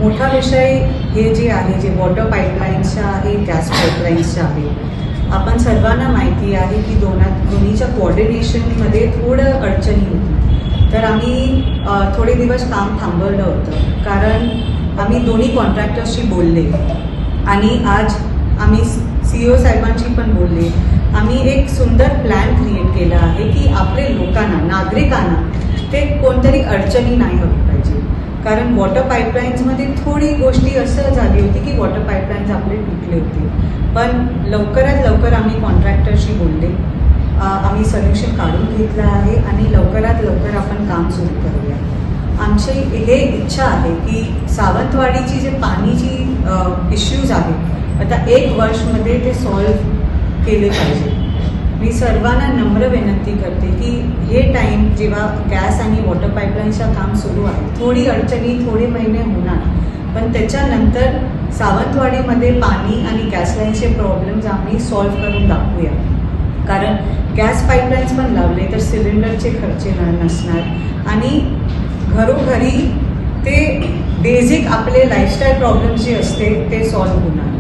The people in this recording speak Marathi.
मोठा विषय हे जे आहे, जे वॉटर पाईपलाईन्सचा आहे, गॅस पाईपलाईन्सचा आहे. आपण सर्वांना माहिती आहे की दोन्हीच्या कोऑर्डिनेशनमध्ये थोडं अडचणी होती. तर आम्ही थोडे दिवस काम थांबवलं होतं, कारण आम्ही दोन्ही कॉन्ट्रॅक्टर्सशी बोलले आणि आज आम्ही CEO साहेबांशी पण बोलले. आम्ही एक सुंदर प्लॅन क्रिएट केला आहे की आपले लोकांना, नागरिकांना ते कोणतरी अडचणी नाही होत पाहिजे. कारण वॉटर पाईपलाईन्समध्ये थोडी गोष्टी असं झाली होती की वॉटर पाईपलाईन्स आपले तुटले होते, पण लवकरात लवकर आम्ही कॉन्ट्रॅक्टरशी बोलले. आम्ही सोल्युशन काढून घेतलं आहे आणि लवकरात लवकर आपण काम सुरू करूया. आमची हे इच्छा आहे की सावंतवाडीची जे पाणीची इश्यूज आहेत, आता 1 वर्षमध्ये ते सॉल्व्ह केले पाहिजे. मी सर्वांना नम्र विनंती करते की हे टाईम जेव्हा गॅस आणि वॉटर पाईपलाईनचं काम सुरू आहे, थोडी अडचणी थोडे महिने होणार, पण त्याच्यानंतर सावंतवाडीमध्ये पाणी आणि गॅस लाईनचे प्रॉब्लेम्स आम्ही सॉल्व्ह करून दाखवूया. कारण गॅस पाईपलाईन्स पण लावले तर सिलेंडरचे खर्च नसणार आणि घरोघरी ते बेसिक आपले लाईफस्टाईल प्रॉब्लेम्स जे असते ते सॉल्व्ह होणार.